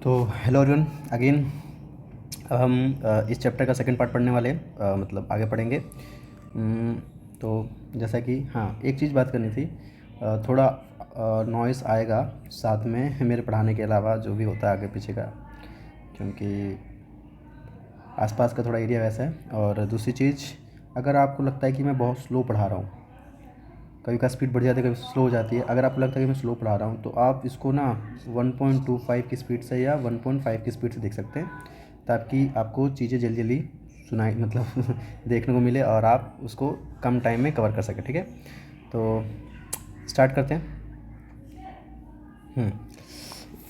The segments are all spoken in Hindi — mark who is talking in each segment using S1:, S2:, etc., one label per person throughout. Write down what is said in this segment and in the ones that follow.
S1: तो हेलो एवरीवन अगेन। अब हम इस चैप्टर का सेकंड पार्ट पढ़ने वाले हैं, मतलब आगे पढ़ेंगे। तो जैसा कि हाँ, एक चीज़ बात करनी थी। थोड़ा नॉइस आएगा साथ में मेरे पढ़ाने के अलावा जो भी होता है आगे पीछे का, क्योंकि आसपास का थोड़ा एरिया वैसा है। और दूसरी चीज़, अगर आपको लगता है कि मैं बहुत स्लो पढ़ा रहा हूँ, कभी का स्पीड बढ़ जाती है कभी स्लो हो जाती है, अगर आपको लगता है कि मैं स्लो पढ़ा रहा हूँ तो आप इसको ना 1.25 की स्पीड से या 1.5 की स्पीड से देख सकते हैं, ताकि आपको चीज़ें जल्दी जल्दी सुनाई मतलब देखने को मिले और आप उसको कम टाइम में कवर कर सकें। ठीक है, तो स्टार्ट करते हैं।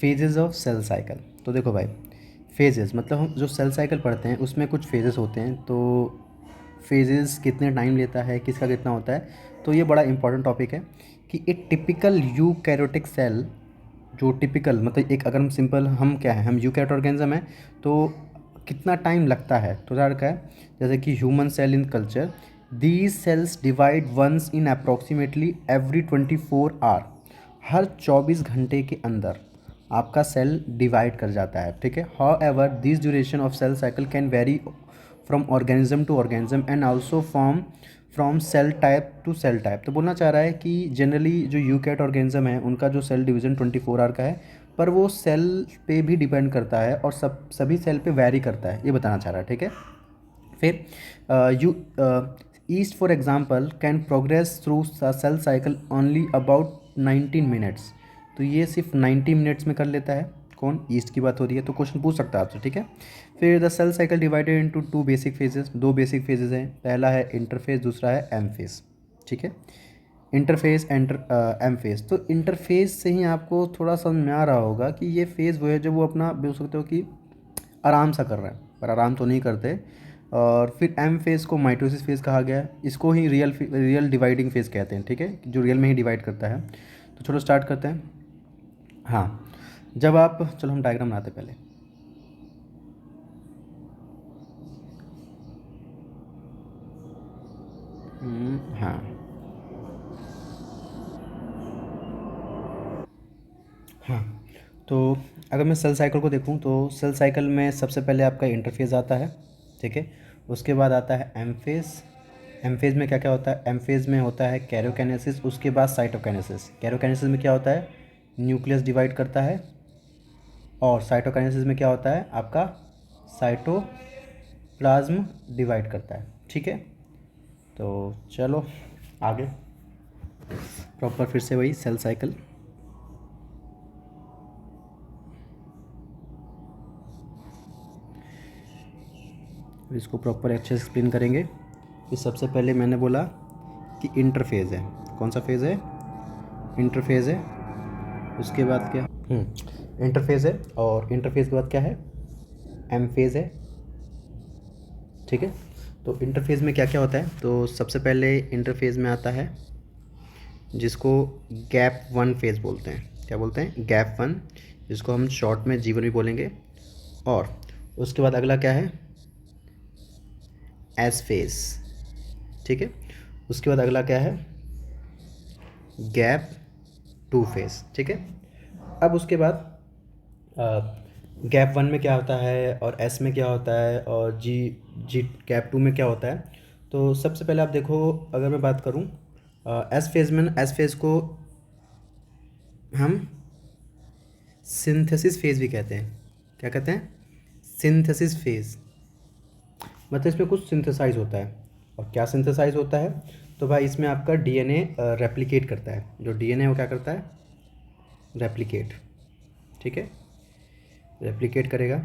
S1: Phases of cell cycle. तो देखो भाई, फेजेस मतलब हम जो सेल साइकिल पढ़ते हैं उसमें कुछ फेजेस होते हैं। तो फेजेस कितने टाइम लेता है, किसका कितना होता है, तो ये बड़ा इंपॉर्टेंट टॉपिक है कि एक टिपिकल यूकैरियोटिक सेल, जो टिपिकल मतलब एक, अगर हम सिंपल, हम क्या है, हम यूकैरियोट ऑर्गेनिज्म है, तो कितना टाइम लगता है। तो ज़्यादा क्या है, जैसे कि human cell in culture, these cells divide once in approximately every 24 hour. हर 24 घंटे के अंदर आपका सेल डिवाइड कर जाता है। ठीक है, however this duration of cell cycle can vary from organism to organism and also from cell type to cell type. तो बोलना चाह रहा है कि जनरली जो यूकैरियोट ऑर्गेनिज्म है उनका जो सेल डिवीज़न 24 आवर का है, पर वो सेल पे भी डिपेंड करता है और सभी सेल पे वैरी करता है, ये बताना चाह रहा है। ठीक है, फिर yeast for example can progress through cell cycle only about 19 minutes. तो ये सिर्फ 90 मिनट्स में कर लेता है। कौन, ईस्ट की बात हो रही है, तो क्वेश्चन पूछ सकता है आपसे। ठीक है, फिर the cell cycle divided into two basic phases. दो बेसिक फेजेस हैं, पहला है इंटरफेज, दूसरा है एम फेज। ठीक है, इंटरफेस एम फेज। तो इंटरफेस से ही आपको थोड़ा समझ में आ रहा होगा कि ये फेज़ वो है जो वो अपना बोल सकते हो कि आराम सा कर रहे हैं, पर आराम तो नहीं करते। और फिर एम फेज़ को माइटोसिस फेज़ कहा गया है, इसको ही रियल डिवाइडिंग फेज़ कहते हैं। ठीक है, जो रियल में ही डिवाइड करता है। तो चलो स्टार्ट करते हैं। हाँ, जब आप, चलो हम डायग्राम बनाते हैं पहले। हाँ हाँ, तो अगर मैं सेल साइकिल को देखूं तो सेल साइकिल में सबसे पहले आपका इंटरफेज़ आता है। ठीक है, उसके बाद आता है एम फेज़। एम फेज़ में क्या क्या होता है, एम फेज़ में होता है कैरियोकाइनेसिस, उसके बाद साइटोकाइनेसिस। कैरियोकाइनेसिस में क्या होता है, न्यूक्लियस डिवाइड करता है, और साइटोकाइनेसिस में क्या होता है आपका, साइटोप्लाज्म डिवाइड करता है। ठीक है, तो चलो आगे प्रॉपर फिर से वही सेल साइकिल। इसको प्रॉपर अच्छे से एक्सप्लेन करेंगे। कि सबसे पहले मैंने बोला कि इंटरफेज़ है, कौन सा फेज़ है, इंटरफेज़ है। उसके बाद क्या, इंटरफेज़ है, और इंटरफेज़ के बाद क्या है, एम फेज़ है। ठीक है, तो इंटरफेज़ में क्या क्या होता है, तो सबसे पहले इंटरफेज़ में आता है जिसको गैप वन फेज़ बोलते हैं। क्या बोलते हैं, गैप वन, जिसको हम शॉर्ट में जीवन भी बोलेंगे। और उसके बाद अगला क्या है, एस फेज़। ठीक है, उसके बाद अगला क्या है, गैप टू फेज़। ठीक है, अब उसके बाद गैप वन में क्या होता है और एस में क्या होता है और जी जी गैप टू में क्या होता है। तो सबसे पहले आप देखो, अगर मैं बात करूं एस फेज़ में, एस फेज़ को हम सिंथेसिस फेज़ भी कहते हैं। क्या कहते हैं, सिंथेसिस फेज़। मतलब इसमें कुछ सिंथेसाइज होता है। और क्या सिंथेसाइज होता है, तो भाई इसमें आपका डीएनए रेप्लिकेट करता है। जो डीएनए वो क्या करता है, रेप्लिकेट। ठीक है, रेप्लिकेट करेगा।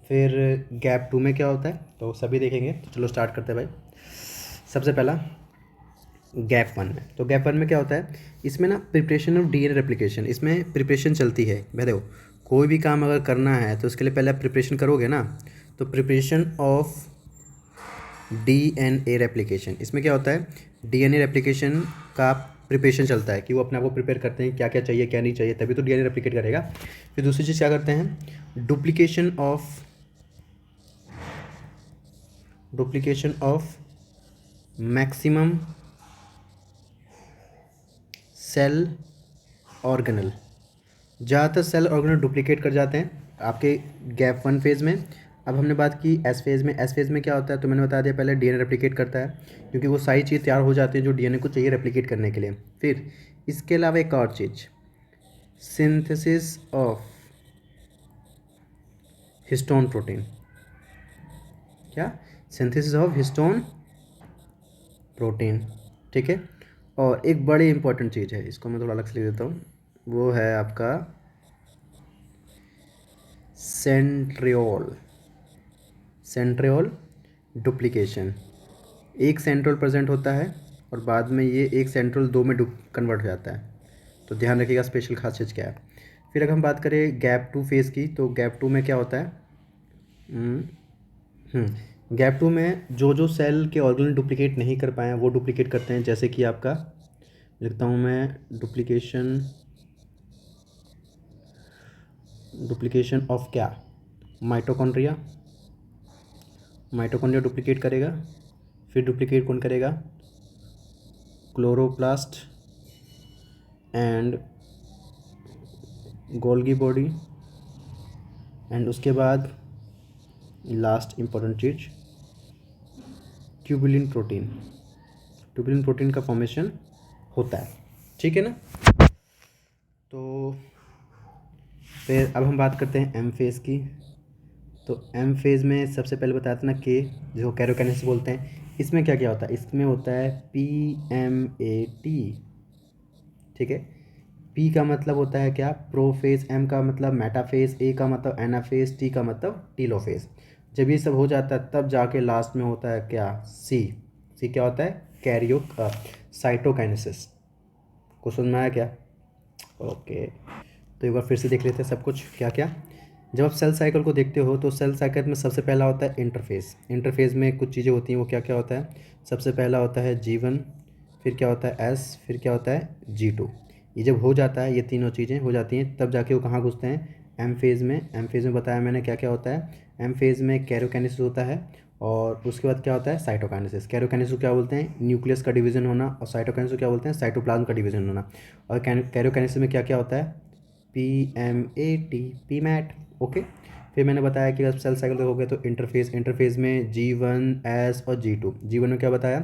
S1: फिर गैप टू में क्या होता है, तो सभी देखेंगे। तो चलो स्टार्ट करते हैं भाई। सबसे पहला गैप वन में, तो गैप वन में क्या होता है, इसमें ना प्रिपरेशन ऑफ डीएनए रेप्लिकेशन, इसमें प्रिपरेशन चलती है। भाई देखो, कोई भी काम अगर करना है तो उसके लिए पहले आप प्रिपरेशन करोगे ना। तो प्रिपरेशन ऑफ डीएनए रेप्लिकेशन, इसमें क्या होता है, डीएनए रेप्लिकेशन का प्रिपरेशन चलता है कि वो अपने आप को प्रिपेयर करते हैं क्या क्या चाहिए क्या नहीं चाहिए, तभी तो डीएनए रेप्लिकेट करेगा। फिर दूसरी चीज़ क्या करते हैं, duplication of maximum cell organelle. ज़्यादातर सेल ऑर्गेनल डुप्लीकेट कर जाते हैं आपके गैप वन फेज़ में। अब हमने बात की एस फेज़ में। एस फेज़ में क्या होता है, तो मैंने बता दिया पहले, डीएनए रेप्लिकेट करता है, क्योंकि वो सारी चीज़ तैयार हो जाती है जो डीएनए को चाहिए रेप्लिकेट करने के लिए। फिर इसके अलावा एक और चीज़, सिंथेसिस ऑफ हिस्टोन प्रोटीन। क्या? Synthesis of histone protein. ठीक है। और एक बड़ी इंपॉर्टेंट चीज़ है, इसको मैं थोड़ा अलग से लिख देता हूँ, वो है आपका सेंट्रियोल। Centriole duplication. एक सेंट्रोल प्रेजेंट होता है और बाद में ये एक सेंट्रोल दो में कन्वर्ट हो जाता है। तो ध्यान रखिएगा स्पेशल खास चीज़ क्या है। फिर अगर हम बात करें गैप टू फेज़ की, तो गैप टू में क्या होता है, गैप टू में जो जो सेल के ऑर्गेनल डुप्लीकेट नहीं कर पाए हैं वो डुप्लीकेट करते हैं। जैसे कि आपका लिखता हूँ मैं, डुप्लीकेशन, डुप्लीकेशन ऑफ क्या, माइटोकॉन्ड्रिया। माइटोकॉन्ड्रिया डुप्लीकेट करेगा। फिर डुप्लीकेट कौन करेगा, chloroplast and Golgi body. And उसके बाद लास्ट इम्पोर्टेंट चीज़, ट्यूबुलिन प्रोटीन। ट्यूबुलिन प्रोटीन का फॉर्मेशन होता है। ठीक है ना। तो फिर अब हम बात करते हैं एम फेज़ की। तो एम फेज़ में सबसे पहले बताया था ना के, जो कैरोकाइनेसिस बोलते हैं, इसमें क्या क्या होता है, इसमें होता है PMAT। ठीक है। पी का मतलब होता है क्या, प्रोफेज, एम का मतलब मेटाफेज, ए का मतलब एनाफेज, टी का मतलब टीलोफेज। जब ये सब हो जाता है तब जाके लास्ट में होता है क्या, सी। सी क्या होता है, कैरियो साइटोकाइनेसिस। को समझ में आया क्या? ओके। तो एक बार फिर से देख लेते हैं सब कुछ क्या क्या। जब आप सेल साइकिल को देखते हो तो सेल साइकिल में सबसे पहला होता है इंटरफेस। इंटरफेस में कुछ चीज़ें होती हैं, वो क्या क्या होता है, सबसे पहला होता है G1, फिर क्या होता है S, फिर क्या होता है G2। ये जब हो जाता है, ये तीनों चीज़ें हो जाती हैं, तब जाके वो कहाँ घुसते हैं, एम फेज़ में। एम फेज़ में बताया मैंने क्या क्या होता है। एम फेज़ में कैरोकाइनेसिस होता है, और उसके बाद क्या होता है, साइटोकाइनेसिस। कैरोकाइनेसिस को क्या बोलते हैं, न्यूक्लियस का डिवीजन होना, और साइटोकाइनेसिस को क्या बोलते हैं, साइटोप्लाज्म का डिवीजन होना। और कैरोकाइनेसिस में क्या क्या होता है, PMAT, पीमैट। ओके। फिर मैंने बताया कि जब सेल साइकिल देखोगे तो इंटरफेस, इंटरफेस में G1, S और G2। G1 में क्या बताया,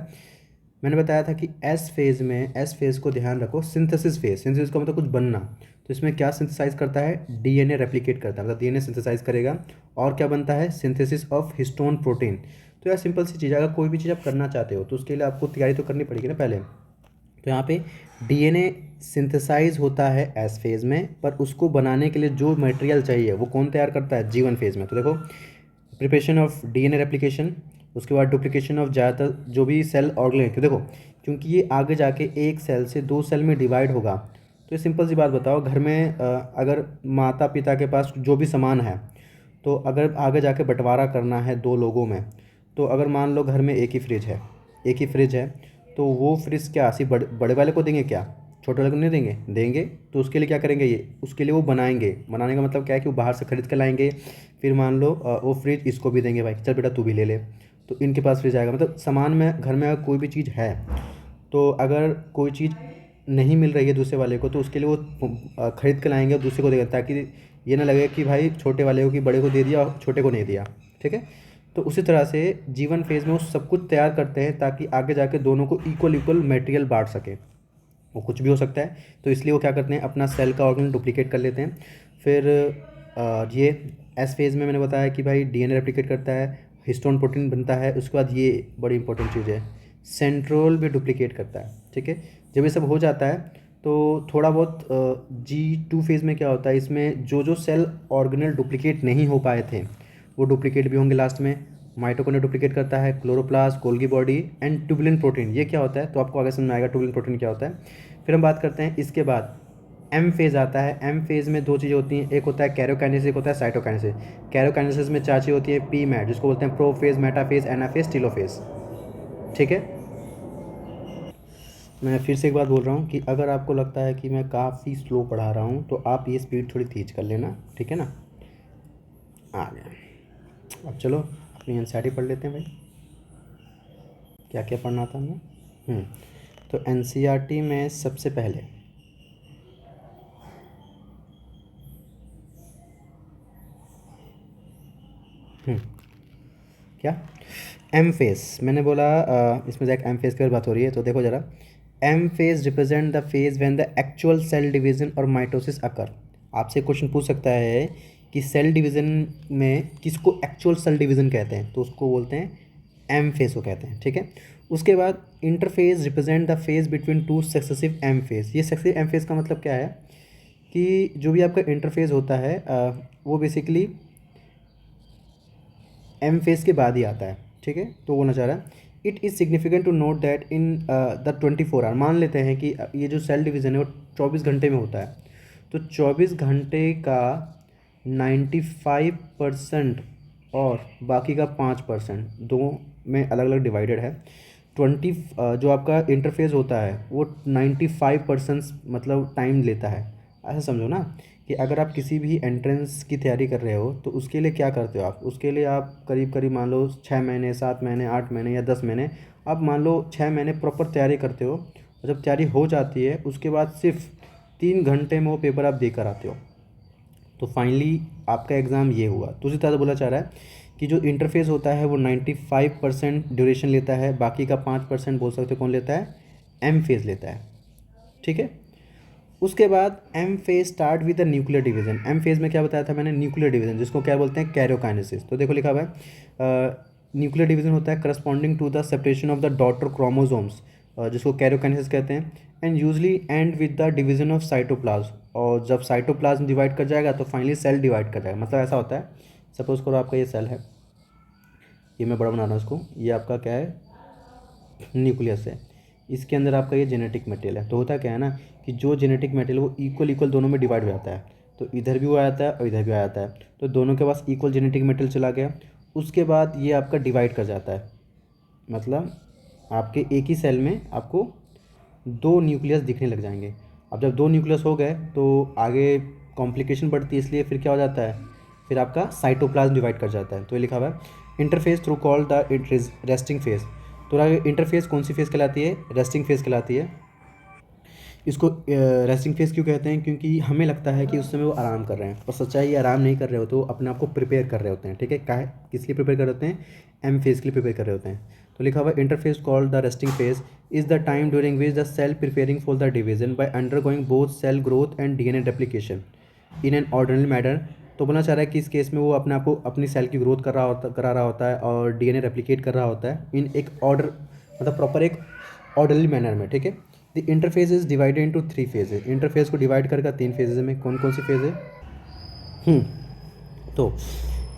S1: मैंने बताया था कि एस फेज़ में, एस फेज़ को ध्यान रखो, सिंथेसिस फेज़। सिंथेसिस का मतलब कुछ बनना। तो इसमें क्या सिंथेसाइज करता है, डीएनए रेप्लिकेट करता है, मतलब डीएनए सिंथेसाइज करेगा। और क्या बनता है, सिंथेसिस ऑफ हिस्टोन प्रोटीन। तो यार सिंपल सी चीज़ है, अगर कोई भी चीज़ आप करना चाहते हो तो उसके लिए आपको तैयारी तो करनी पड़ेगी ना पहले। तो यहाँ पे डीएनए सिंथेसाइज होता है एस फेज़ में, पर उसको बनाने के लिए जो मटेरियल चाहिए वो कौन तैयार करता है, G1 फेज़ में। तो देखो, प्रिपरेशन ऑफ डीएनए रेप्लिकेशन, उसके बाद डुप्लीकेशन ऑफ ज़्यादातर जो भी सेल ऑर्गेनेल, क्यों देखो, क्योंकि ये आगे जाके एक सेल से दो सेल में डिवाइड होगा। तो ये सिंपल सी बात बताओ, घर में अगर माता पिता के पास जो भी सामान है, तो अगर आगे जाके बंटवारा करना है दो लोगों में, तो अगर मान लो घर में एक ही फ्रिज है, एक ही फ्रिज है, तो वो फ्रिज क्या सिर्फ बड़े बड़े वाले को देंगे क्या, छोटे वाले को नहीं देंगे, देंगे। तो उसके लिए क्या करेंगे, ये उसके लिए वो बनाएंगे। बनाने का मतलब क्या है कि वो बाहर से खरीद कर लाएंगे। फिर मान लो वो फ्रिज इसको भी देंगे, भाई चल बेटा तू भी ले ले। तो इनके पास फ्रिज आएगा, मतलब सामान में घर में अगर कोई भी चीज़ है, तो अगर कोई चीज़ नहीं मिल रही है दूसरे वाले को, तो उसके लिए वो खरीद के लाएंगे और दूसरे को देंगे, ताकि ये ना लगे कि भाई छोटे वाले को, कि बड़े को दे दिया और छोटे को नहीं दिया। ठीक है। तो उसी तरह से जीवन फेज़ में वो सब कुछ तैयार करते हैं ताकि आगे जाके दोनों को इक्वल इक्वल मटेरियल बांट सके। वो कुछ भी हो सकता है, तो इसलिए वो क्या करते हैं, अपना सेल का ऑर्गन डुप्लीकेट कर लेते हैं। फिर ये एस फेज़ में मैंने बताया कि भाई डीएनए रेप्लिकेट करता है, हिस्टोन प्रोटीन बनता है। उसके बाद ये बड़ी इंपॉर्टेंट चीज़ है, सेंट्रोल भी डुप्लीकेट करता है। ठीक है। जब ये सब हो जाता है तो थोड़ा बहुत G2 फेज़ में क्या होता है, इसमें जो जो सेल ऑर्गेनल डुप्लीकेट नहीं हो पाए थे वो डुप्लीकेट भी होंगे लास्ट में। माइटोकॉन्ड्रिया डुप्लीकेट करता है, chloroplast, Golgi body and tubulin protein. ये क्या होता है, तो आपको आगे समझ में आएगा ट्यूबुलिन प्रोटीन क्या होता है। फिर हम बात करते हैं इसके बाद एम फेज़ आता है। एम फेज़ में दो चीज़ें होती हैं, एक होता है कैरोकाइनेसिस, एक होता है साइटोकाइनेसिस। कैरोकाइनेसिस में चार चीज़ें होती है, PMAT जिसको बोलते हैं प्रोफेज, मेटाफेज, एनाफेज, टीलोफेज। ठीक है। मैं फिर से एक बात बोल रहा हूँ कि अगर आपको लगता है कि मैं काफ़ी स्लो पढ़ा रहा हूँ तो आप ये स्पीड थोड़ी तेज कर लेना, ठीक है ना। आ गया। अब चलो अपनी एनसीईआरटी पढ़ लेते हैं भाई, क्या क्या पढ़ना था हमें। तो एनसीईआरटी में सबसे पहले हम्म, क्या एम फेस मैंने बोला, इसमें जाके एम फेस की बात हो रही है, तो देखो ज़रा, M phase represent the phase when the actual cell division or mitosis occur. आपसे क्वेश्चन पूछ सकता है कि सेल डिवीजन में किसको एक्चुअल सेल डिवीजन कहते हैं, तो उसको बोलते हैं एम फेस को कहते हैं, ठीक है। उसके बाद interphase represent the phase between two successive M phase. ये सक्सेसिव एम फेस का मतलब क्या है कि जो भी आपका इंटरफेस होता है वो बेसिकली एम फेस के बाद ही आता है, ठीक है। तो बोलना चाह रहा है it is significant to note that in the 24 hour, मान लेते हैं कि ये जो सेल डिवीज़न है वो 24 घंटे में होता है, तो 24 घंटे का 95% और बाकी का 5% दो में अलग अलग डिवाइडेड है। जो आपका इंटरफेस होता है वो 95% मतलब टाइम लेता है। ऐसा समझो ना कि अगर आप किसी भी एंट्रेंस की तैयारी कर रहे हो तो उसके लिए क्या करते हो आप, उसके लिए आप करीब करीब मान लो 6 महीने, 7 महीने, 8 महीने या 10 महीने, आप मान लो 6 महीने प्रॉपर तैयारी करते हो, और जब तैयारी हो जाती है उसके बाद सिर्फ 3 घंटे में वो पेपर आप देकर आते हो। तो फाइनली आपका एग्ज़ाम ये हुआ। दूसरी तरह से बोला चाह रहा है कि जो इंटरफेस होता है वो 95% ड्यूरेशन लेता है, बाकी का 5% बोल सकते हो कौन लेता है, एम फेज लेता है, ठीक है। उसके बाद M phase start with the nuclear division. M phase में क्या बताया था मैंने, न्यूक्लियर डिवीजन, जिसको क्या बोलते हैं, कैरियोकाइनेसिस। तो देखो लिखा हुआ है न्यूक्लियर डिवीजन होता है corresponding to the separation of the daughter chromosomes, जिसको कैरियोकाइनेसिस कहते हैं, and usually end with the division of cytoplasm. और जब साइटोप्लाज्म डिवाइड कर जाएगा तो फाइनली सेल डिवाइड कर जाएगा। मतलब ऐसा होता है, सपोज करो आपका ये सेल है, ये मैं बड़ा बना रहा हूँ इसको, ये आपका क्या है, न्यूक्लियस है, इसके अंदर आपका ये जेनेटिक मटेरियल है। तो होता क्या है ना कि जो जेनेटिक मटेरियल वो इक्वल इक्वल दोनों में डिवाइड हो जाता है, तो इधर भी वो आ जाता है और इधर भी आ जाता है, तो दोनों के पास इक्वल जेनेटिक मटेरियल चला गया। उसके बाद ये आपका डिवाइड कर जाता है, मतलब आपके एक ही सेल में आपको 2 न्यूक्लियस दिखने लग जाएंगे। अब जब 2 न्यूक्लियस हो गए तो आगे कॉम्प्लिकेशन बढ़ती है, इसलिए फिर क्या हो जाता है, फिर आपका साइटोप्लाज्म डिवाइड कर जाता है। तो ये लिखा हुआ है interface through called the resting phase. तो इंटरफेस कौन सी फेज़ कहलाती है, रेस्टिंग फेज़ कहलाती है। इसको रेस्टिंग फेज़ क्यों कहते हैं, क्योंकि हमें लगता है कि उस समय वो आराम कर रहे हैं, और सच्चाई ये आराम नहीं कर रहे होते, वो अपने आप को प्रिपेयर कर रहे होते हैं, ठीक है। काहे किस लिए प्रिपेयर कर रहे होते हैं, एम फेज़ के लिए प्रिपेयर कर रहे होते हैं। तो लिखा हुआ interphase called the resting phase is the time during which the cell preparing for the division by undergoing both cell growth and DNA replication in an orderly manner. तो बोलना चाह रहा है कि इस केस में वो अपने आप को अपनी सेल की ग्रोथ करा रहा होता है और डीएनए रेप्लिकेट कर रहा होता है इन एक ऑर्डर, मतलब प्रॉपर एक ऑर्डरली मैनर में, ठीक है। The interface is divided into 3 phases. Interface को डिवाइड करके 3 फेजेज में कौन कौन सी फेज है, तो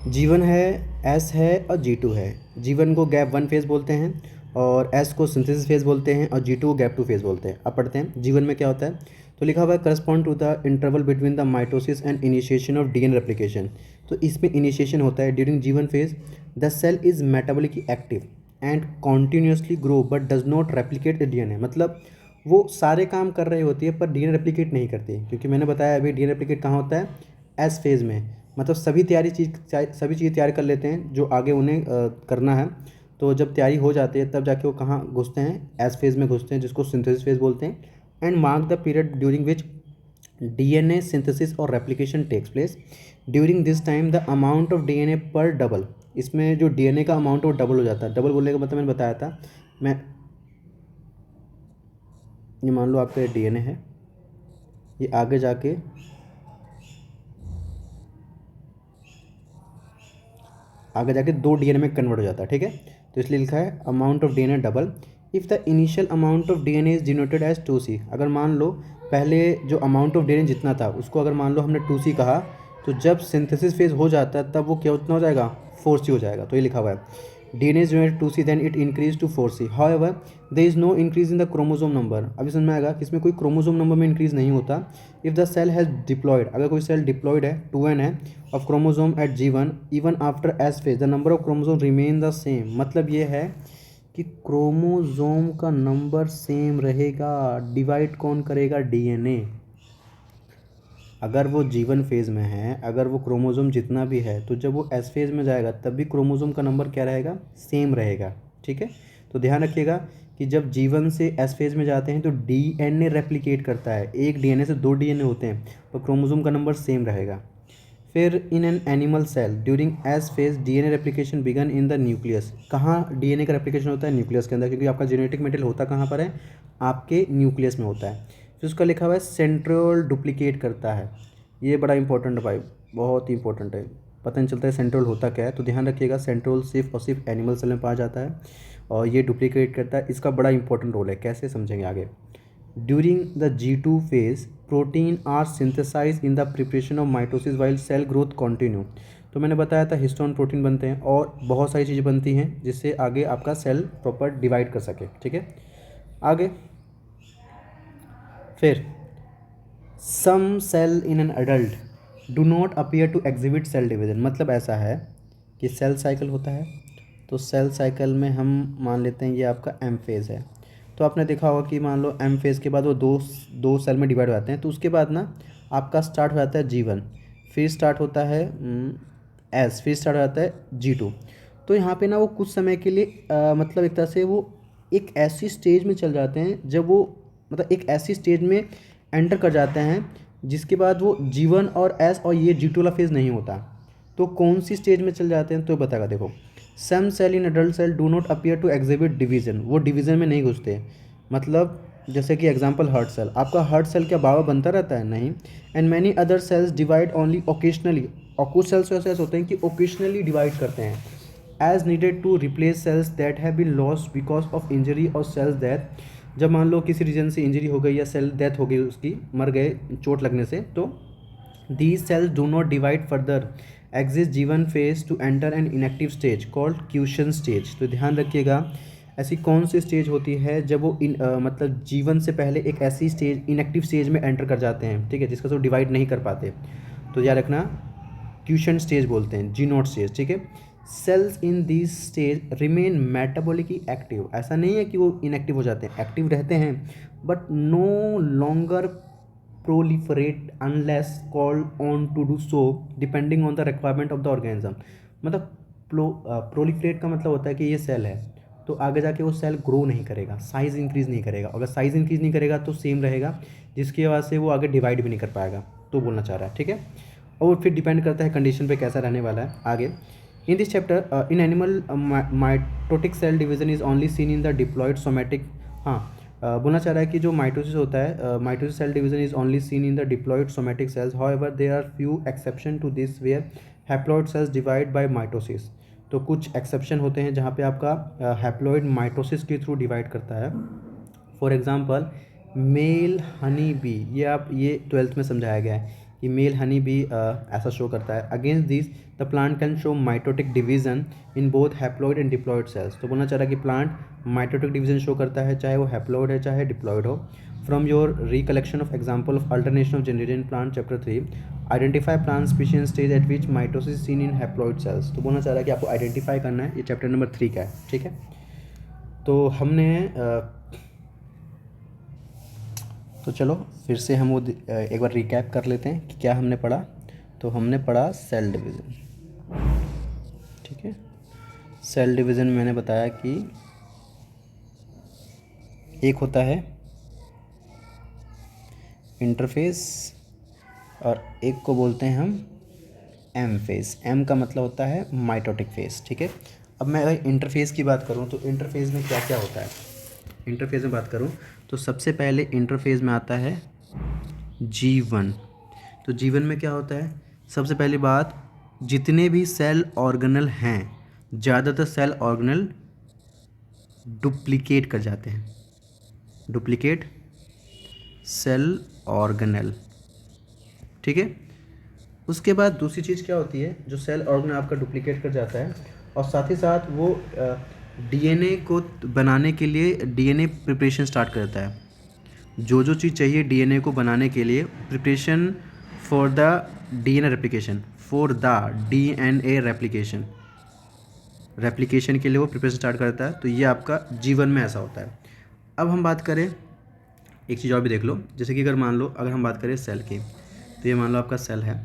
S1: G1 है, S है और G2 है। G1 को गैप 1 फेज़ बोलते हैं और S को सिंथेसिस फेज़ बोलते हैं और G2 को गैप 2 फेज़ बोलते हैं। अब पढ़ते हैं G1 में क्या होता है। तो लिखा हुआ है correspond to the interval between the mitosis and initiation of DNA replication. तो इसमें इनिशिएशन होता है during G1 phase the cell is metabolically active and continuously grow but does not replicate the DNA. मतलब वो सारे काम कर रही होती है पर डीएनए रेप्लिकेट नहीं करती, क्योंकि मैंने बताया अभी डीएनए रेप्लिकेट कहाँ होता है, एस फेज़ में। मतलब सभी चीज़ तैयार कर लेते हैं जो आगे उन्हें करना है। तो जब तैयारी हो जाती है तब जाके वो कहाँ घुसते हैं, एस फेज़ में घुसते हैं, जिसको सिंथेसिस फेज़ बोलते हैं। And mark the period during which DNA synthesis और replication takes place. During this time the amount of DNA पर डबल। इसमें जो डीएनए का अमाउंट है वो डबल हो जाता है। डबल बोलने का मतलब मैंने बताया था, मैं ये मान लो आपका डीएनए है, ये आगे जाके 2 डीएनए में कन्वर्ट हो जाता है, ठीक है। तो इसलिए लिखा है amount of DNA double if the initial amount of DNA is denoted as 2C। अगर मान लो पहले जो अमाउंट ऑफ डीएनए जितना था उसको अगर मान लो हमने 2C कहा, तो जब सिंथेसिस फेज हो जाता है तब वो क्या उतना हो जाएगा, 4C हो जाएगा। तो ये लिखा हुआ है DNA is generated 2C then it increase to 4C। However there is no increase in the chromosome number. अभी समझ में आएगा कि इसमें कोई क्रोमोसोम नंबर में इंक्रीज नहीं होता। If the cell has diploid, अगर कोई सेल डिप्लॉयड है 2N है of chromosome at G1 even after S phase the number of chromosome remain the same. मतलब ये है कि क्रोमोसोम का नंबर सेम रहेगा, डिवाइड कौन करेगा, डीएनए। अगर वो G1 फेज़ में है, अगर वो क्रोमोसोम जितना भी है, तो जब वो S फेज़ में जाएगा तब भी क्रोमोसोम का नंबर क्या रहेगा, सेम रहेगा, ठीक है। तो ध्यान रखिएगा कि जब G1 से S फेज़ में जाते हैं तो डीएनए रेप्लिकेट करता है, एक डीएनए से 2 डीएनए होते हैं, तो क्रोमोसोम का नंबर सेम रहेगा। फिर in an animal cell during S phase DNA replication begin in the nucleus. कहाँ डीएनए का रेप्लिकेशन होता है? न्यूक्लियस के अंदर, क्योंकि आपका जेनेटिक मटेरियल होता कहाँ पर है? आपके न्यूक्लियस में होता है। फिर उसका लिखा हुआ है सेंट्रोल डुप्लीकेट करता है। ये बड़ा इंपॉर्टेंट है भाई, बहुत ही इंपॉर्टेंट है। पता नहीं चलता है सेंट्रोल होता क्या है, तो ध्यान रखिएगा सेंट्रोल सिर्फ और सिर्फ एनिमल सेल में पाया जाता है और ये डुप्लीकेट करता है। इसका बड़ा इंपॉर्टेंट रोल है, कैसे समझेंगे आगे। During the G2 phase, protein are synthesized in the preparation of mitosis while cell growth continue। तो मैंने बताया था हिस्टोन प्रोटीन बनते हैं और बहुत सारी चीज़ें बनती हैं जिससे आगे आपका सेल प्रॉपर डिवाइड कर सके, ठीक है। आगे फिर some cell in an adult do not appear to exhibit cell division. मतलब ऐसा है कि सेल साइकिल होता है, तो सेल साइकिल में हम मान लेते हैं ये आपका एम फेज़ है। तो आपने देखा होगा कि मान लो एम फेज़ के बाद वो दो सेल में डिवाइड हो जाते हैं, तो उसके बाद ना आपका स्टार्ट हो जाता है G1, फिर स्टार्ट होता है एस, फिर स्टार्ट हो जाता है G2। तो यहाँ पे ना वो कुछ समय के लिए मतलब एक तरह से वो एक ऐसी स्टेज में चल जाते हैं जब वो मतलब एक ऐसी स्टेज में एंटर कर जाते हैं जिसके बाद वो G1 और एस और ये G2 वाला फेज़ नहीं होता। तो कौन सी स्टेज में चल जाते हैं तो बताएगा। देखो, some cell in adult cell do not appear to exhibit division. वो डिवीजन में नहीं घुसते। मतलब जैसे कि एग्जांपल हार्ट सेल, आपका हार्ट सेल क्या बार बार बनता रहता है? नहीं। And many other cells divide only occasionally. और कुछ सेल्स ऐसे होते हैं कि ओकेशनली डिवाइड करते हैं as needed to replace cells that have been lost because of injury or cells death. जब मान लो किसी रीजन से इंजरी हो गई या सेल डेथ हो गई, उसकी मर गए चोट लगने से, तो these cells do not divide further, exist G1 phase to enter an inactive stage called caution stage. तो ध्यान रखिएगा ऐसी कौन सी स्टेज होती है जब वो मतलब G1 से पहले एक ऐसी स्टेज इनएक्टिव स्टेज में एंटर कर जाते हैं, ठीक है, जिसका वो डिवाइड नहीं कर पाते। तो याद रखना क्यूशन स्टेज बोलते हैं, G0 स्टेज, ठीक है। Cells in this stage remain metabolically active. ऐसा नहीं है कि वो इनएक्टिव हो जाते हैं, एक्टिव रहते हैं but no longer proliferate unless called on to do so depending on the requirement of the organism। मतलब प्रोलिफरेट का मतलब होता है कि ये सेल है तो आगे जाके वो सेल ग्रो नहीं करेगा, साइज़ इंक्रीज़ नहीं करेगा। अगर साइज़ इंक्रीज़ नहीं करेगा तो सेम रहेगा, जिसकी वजह से वो आगे डिवाइड भी नहीं कर पाएगा, तो बोलना चाह रहा है, ठीक है। और फिर डिपेंड करता है कंडीशन पे कैसा रहने वाला है आगे। In this chapter in animal mitotic cell division is only seen in the diploid somatic. हाँ, बोलना चाह रहा है कि जो माइटोसिस होता है, mitosis cell division is only seen in the diploid somatic cells, however there are few exception to this where haploid cells divide by mitosis. तो कुछ एक्सेप्शन होते हैं जहाँ पे आपका हैप्लॉयड माइटोसिस के थ्रू डिवाइड करता है। For example male honey bee, ये आप ये 12th में समझाया गया है कि मेल हनी बी ऐसा शो करता है। Against this the plant can show mitotic division in both haploid and diploid cells. तो बोलना चाह रहा है कि प्लांट माइटोटिक डिवीजन शो करता है चाहे वो हैप्लॉयड है चाहे डिप्लॉयड हो। From your recollection of example of alternation of generation plant chapter 3, identify plant species stage at which mitosis seen in haploid cells. तो बोलना चाह रहा है कि आपको आइडेंटिफाई करना है, ये चैप्टर नंबर 3 का है, ठीक है। तो हमने तो चलो फिर से हम वो एक बार रिकैप कर लेते हैं कि क्या हमने पढ़ा। तो हमने पढ़ा सेल डिवीज़न, ठीक है। सेल डिवीज़न में मैंने बताया कि एक होता है इंटरफेस और एक को बोलते हैं हम एम फेस। एम का मतलब होता है माइटोटिक फेस, ठीक है। अब मैं अगर इंटरफेस की बात करूं तो इंटरफेस में क्या क्या होता है। इंटरफेस में बात करूं तो सबसे पहले इंटरफेस में आता है G1। तो G1 में क्या होता है? सबसे पहली बात, जितने भी सेल ऑर्गेनल हैं, ज़्यादातर सेल ऑर्गेनल डुप्लीकेट कर जाते हैं। डुप्लीकेट सेल ऑर्गेनल, ठीक है। उसके बाद दूसरी चीज़ क्या होती है, जो सेल ऑर्गेनल आपका डुप्लीकेट कर जाता है और साथ ही साथ वो डीएनए को बनाने के लिए डीएनए प्रिपरेशन स्टार्ट करता है। जो जो चीज़ चाहिए डीएनए को बनाने के लिए, preparation for the DNA replication, for the DNA replication, replication के लिए वो प्रिपरेशन स्टार्ट करता है। तो ये आपका जीवन में ऐसा होता है। अब हम बात करें, एक चीज़ और भी देख लो, जैसे कि अगर मान लो अगर हम बात करें सेल की, तो ये मान लो आपका सेल है,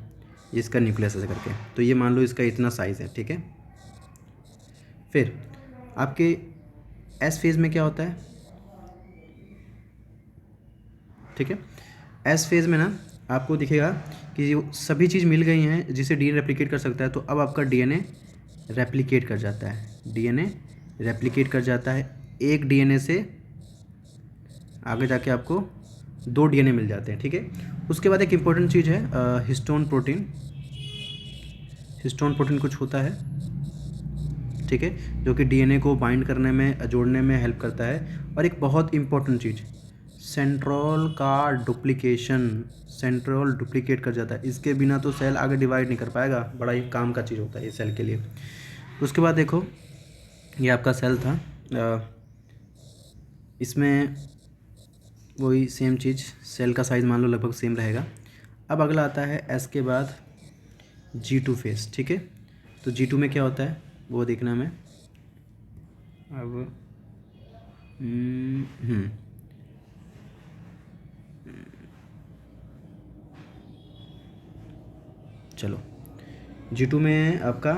S1: इसका न्यूक्लियस ऐसे करके, तो ये मान लो इसका इतना साइज़ है, ठीक है। फिर आपके एस फेज़ में क्या होता है, ठीक है। एस फेज़ में ना आपको दिखेगा कि सभी चीज़ मिल गई हैं जिसे डीएनए रेप्लिकेट कर सकता है, तो अब आपका डीएनए रेप्लिकेट कर जाता है। डीएनए रेप्लिकेट कर जाता है, एक डीएनए से आगे जाके आपको 2 डीएनए मिल जाते हैं, ठीक है। उसके बाद एक इम्पोर्टेंट चीज़ है हिस्टोन प्रोटीन। हिस्टोन प्रोटीन कुछ होता है, ठीक है, जो कि डीएनए को बाइंड करने में, जोड़ने में हेल्प करता है। और एक बहुत इम्पोर्टेंट चीज़, सेंट्रोल का डुप्लीकेशन। सेंट्रोल डुप्लीकेट कर जाता है, इसके बिना तो सेल आगे डिवाइड नहीं कर पाएगा। बड़ा ही काम का चीज़ होता है ये सेल के लिए। उसके बाद देखो, ये आपका सेल था, इसमें वही सेम चीज़, सेल का साइज़ मान लो लगभग सेम रहेगा। अब अगला आता है एस के बाद G2 फेस, ठीक है। तो G2 में क्या होता है वो देखना हमें। अब चलो, G2 में आपका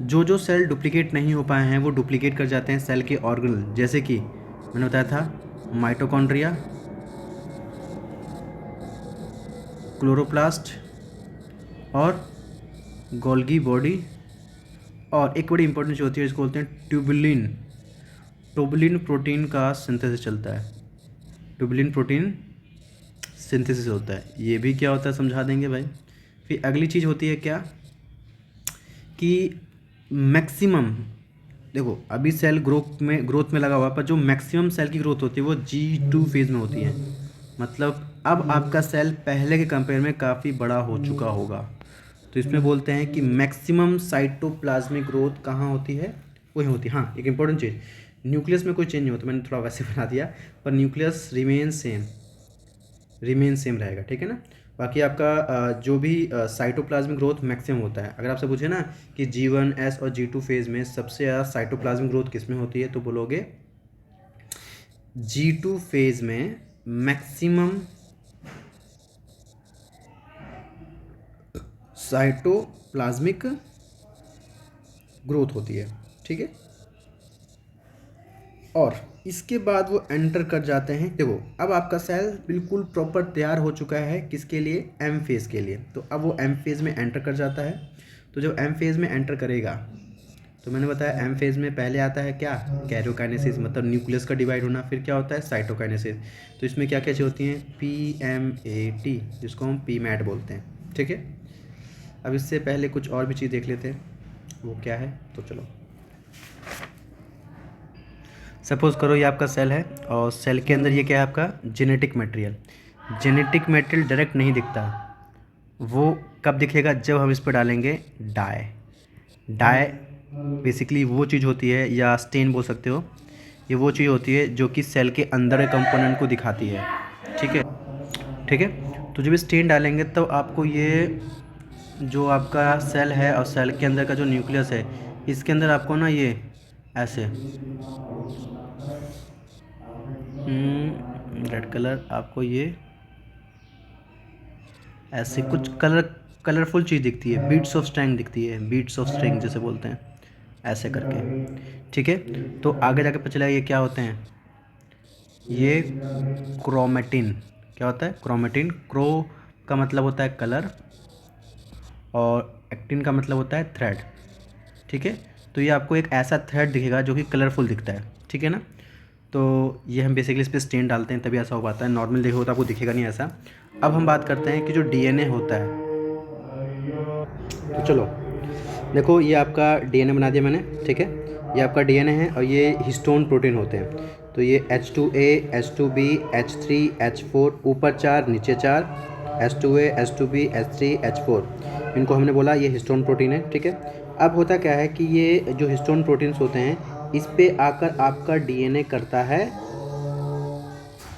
S1: जो सेल डुप्लीकेट नहीं हो पाए हैं वो डुप्लीकेट कर जाते हैं सेल के ऑर्गेनल, जैसे कि मैंने बताया था माइटोकॉन्ड्रिया, क्लोरोप्लास्ट और गोल्गी बॉडी। और एक बड़ी इंपॉर्टेंट चीज़ होती है, इसको बोलते हैं ट्यूबुलिन। ट्यूबुलिन प्रोटीन का सिंथेसिस चलता है, ट्यूबुलिन प्रोटीन सिंथेसिस होता है। ये भी क्या होता है समझा देंगे भाई। फिर अगली चीज़ होती है क्या कि मैक्सिमम, देखो अभी सेल ग्रोथ में लगा हुआ, पर जो मैक्सिमम सेल की ग्रोथ होती है वो G2 फेज़ में होती है। मतलब अब आपका सेल पहले के कंपेयर में काफ़ी बड़ा हो चुका होगा। तो इसमें बोलते हैं कि मैक्सिमम साइटोप्लाज्मिक ग्रोथ कहाँ होती है, वही होती है। हाँ, एक इम्पॉर्टेंट चीज़, न्यूक्लियस में कोई चेंज नहीं होता, मैंने थोड़ा वैसे बना दिया, पर न्यूक्लियस रिमेन सेम रहेगा, ठीक है ना। बाकी आपका जो भी साइटोप्लाज्मिक ग्रोथ मैक्सिमम होता है। अगर आपसे पूछे ना कि G1, S और G2 फेज़ में सबसे ज़्यादा साइटोप्लाज्मिक ग्रोथ किस में होती है, तो बोलोगे G2 फेज़ में मैक्सिमम साइटोप्लाज्मिक ग्रोथ होती है, ठीक है। और इसके बाद वो एंटर कर जाते हैं। देखो अब आपका सेल बिल्कुल प्रॉपर तैयार हो चुका है किसके लिए, एम फेज़ के लिए। तो अब वो एम फेज़ में एंटर कर जाता है। तो जब एम फेज़ में एंटर करेगा, तो मैंने बताया एम फेज़ में पहले आता है क्या, कैरियोकाइनेसिस, मतलब न्यूक्लियस का डिवाइड होना। फिर क्या होता है, साइटोकाइनेसिस। तो इसमें क्या क्या चीज़ होती हैं, PMAT, जिसको हम PMAT बोलते हैं, ठीक है। अब इससे पहले कुछ और भी चीज़ देख लेते हैं, वो क्या है। तो चलो, सपोज़ करो ये आपका सेल है और सेल के अंदर ये क्या है आपका genetic material. Genetic material direct नहीं दिखता, वो कब दिखेगा, जब हम इस पर डालेंगे डाई। डाई बेसिकली वो चीज़ होती है, या स्टेन बोल सकते हो, ये वो चीज़ होती है जो कि सेल के अंदर के कंपोनेंट को दिखाती है, ठीक है, ठीक है। तो जब स्टेन डालेंगे तब तो आपको ये जो आपका सेल है और सेल के अंदर का जो न्यूक्लियस है, इसके अंदर आपको ना ये ऐसे रेड कलर, आपको ये ऐसे कुछ कलरफुल चीज़ दिखती है, बीट्स ऑफ स्ट्रिंग दिखती है, बीट्स ऑफ स्ट्रिंग जैसे बोलते हैं, ऐसे करके, ठीक है। तो आगे जाके पता चला ये क्या होते हैं, ये क्रोमेटिन। क्या होता है, क्रोमेटिन। क्रो का मतलब होता है कलर और एक्टिन का मतलब होता है थ्रेड, ठीक है। तो ये आपको एक ऐसा थ्रेड दिखेगा जो कि कलरफुल दिखता है, ठीक है ना। तो ये हम बेसिकली इस पर स्टेन डालते हैं तभी ऐसा हो पाता है, नॉर्मल देखो तो आपको दिखेगा नहीं ऐसा। अब हम बात करते हैं कि जो डीएनए होता है, तो चलो देखो ये आपका डीएनए बना दिया मैंने, ठीक है। ये आपका डीएनए है और ये हिस्टोन प्रोटीन होते हैं। तो ये H2A, H2B, H3, H4, ऊपर 4 नीचे 4, H2A, H2B, H3, H4, इनको हमने बोला ये हिस्टोन प्रोटीन है, ठीक है। अब होता क्या है कि ये जो हिस्टोन प्रोटीन्स होते हैं, इस पे आकर आपका डीएनए करता है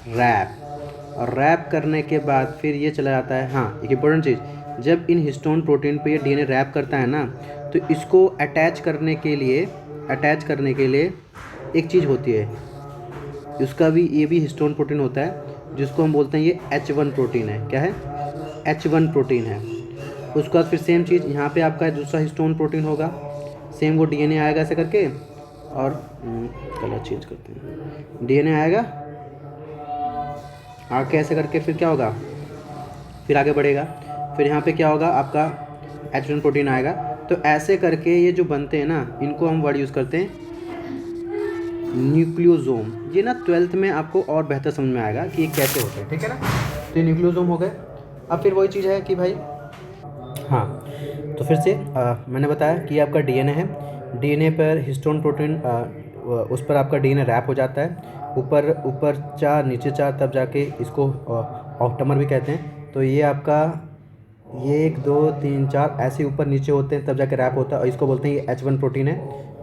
S1: रैप, और रैप करने के बाद फिर ये चला जाता है। हाँ, एक इम्पोर्टेंट चीज़, जब इन हिस्टोन प्रोटीन पे ये डीएनए रैप करता है ना, तो इसको अटैच करने के लिए एक चीज़ होती है, उसका भी ये भी हिस्टोन प्रोटीन होता है, जिसको हम बोलते हैं ये H1 प्रोटीन है। क्या है, H1 प्रोटीन है। उसके बाद फिर सेम चीज़ यहाँ पे आपका दूसरा हिस्टोन प्रोटीन होगा, सेम वो डीएनए आएगा ऐसे करके, और कलर चेंज करते हैं, डीएनए आएगा आके ऐसे करके, फिर क्या होगा, फिर आगे बढ़ेगा। फिर यहाँ पे क्या होगा आपका H1 प्रोटीन आएगा। तो ऐसे करके ये जो बनते हैं ना, इनको हम वर्ड यूज़ करते हैं न्यूक्लियोसोम। ये ना 12th में आपको और बेहतर समझ में आएगा कि ये कैसे होते हैं, ठीक है ना। तो ये न्यूक्लियोसोम हो गए। अब फिर वही चीज़ है कि भाई, हाँ, तो फिर से मैंने बताया कि आपका डीएनए है, डीएनए पर हिस्टोन प्रोटीन, उस पर आपका डीएनए रैप हो जाता है, ऊपर ऊपर 4 नीचे 4, तब जाके इसको ऑक्टामर भी कहते हैं। तो ये आपका ये 1 2 3 4 ऐसे ऊपर नीचे होते हैं, तब जाके रैप होता है, और इसको बोलते हैं ये H1 प्रोटीन है,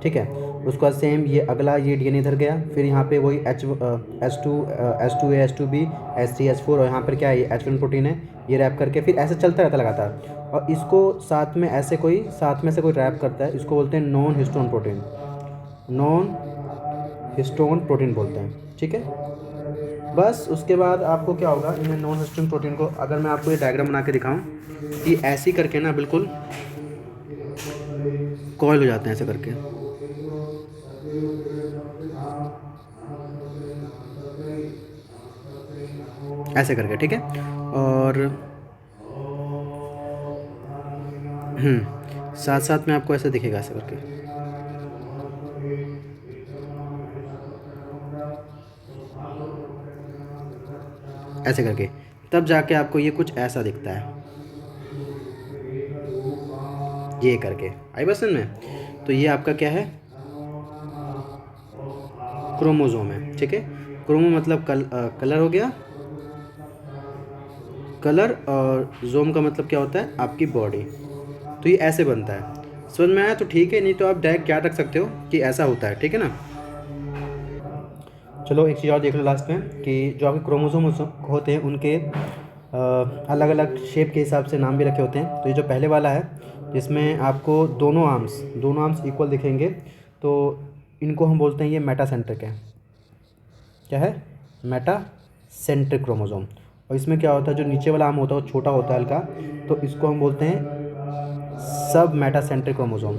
S1: ठीक है। उसके बाद सेम ये अगला ये डीएनए इधर गया, फिर यहाँ पे वही H2A H2B H3H4, और यहाँ पर क्या है ये H1 प्रोटीन है, ये रैप करके फिर ऐसे चलता रहता लगातार। और इसको साथ में से कोई रैप करता है, इसको बोलते हैं non histone protein, non histone protein बोलते हैं, ठीक है। बस उसके बाद आपको क्या होगा, इन नॉन हिस्टोन प्रोटीन को अगर मैं आपको ये डायग्राम बना के दिखाऊं, कि ऐसे ही करके ना बिल्कुल कॉइल हो जाते हैं ऐसे करके, ऐसे करके, ठीक है। और साथ साथ में आपको ऐसे दिखेगा ऐसे करके, ऐसे करके, तब जाके आपको ये कुछ ऐसा दिखता है, ये करके। आई बस में। तो ये आपका क्या है, क्रोमोसोम है, ठीक है। क्रोमो मतलब कलर हो गया, कलर, और जोम का मतलब क्या होता है, आपकी बॉडी। तो ये ऐसे बनता है। समझ में आया तो ठीक है, नहीं तो आप डायरेक्ट क्या रख सकते हो कि ऐसा होता है, ठीक है ना। चलो एक चीज़ और देख लो लास्ट में, कि जो आपके क्रोमोसोम होते हैं उनके अलग अलग शेप के हिसाब से नाम भी रखे होते हैं। तो ये जो पहले वाला है, जिसमें आपको दोनों आर्म्स इक्वल दिखेंगे, तो इनको हम बोलते हैं ये मेटासेंट्रिक है। क्या है, मेटासेंट्रिक क्रोमोसोम। और इसमें क्या होता है, जो नीचे वाला आर्म होता है वो छोटा होता है हल्का, तो इसको हम बोलते हैं सब मेटासेंट्रिक क्रोमोसोम,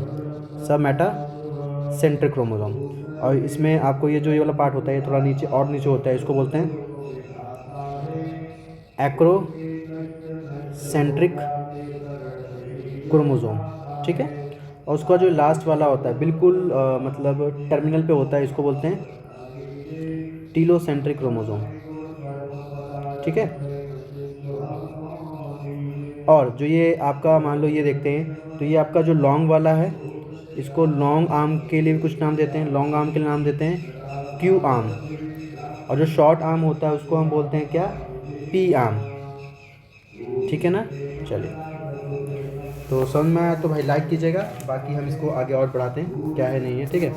S1: सब मेटासेंट्रिक क्रोमोसोम। और इसमें आपको ये वाला पार्ट होता है, ये थोड़ा नीचे और नीचे होता है, इसको बोलते हैं एक्रोसेंट्रिक क्रोमोसोम, ठीक है। और उसका जो लास्ट वाला होता है बिल्कुल मतलब टर्मिनल पे होता है, इसको बोलते हैं टीलोसेंट्रिक क्रोमोसोम, ठीक है। और जो ये आपका मान लो ये देखते हैं, तो ये आपका जो लॉन्ग वाला है, इसको लॉन्ग आर्म के लिए भी कुछ नाम देते हैं, लॉन्ग आर्म के लिए नाम देते हैं क्यू आर्म। और जो शॉर्ट आर्म होता है उसको हम बोलते हैं क्या, पी आर्म, ठीक है ना। चलिए, तो समझ में आया तो भाई लाइक कीजिएगा, बाकी हम इसको आगे और बढ़ाते हैं क्या है नहीं है, ठीक है।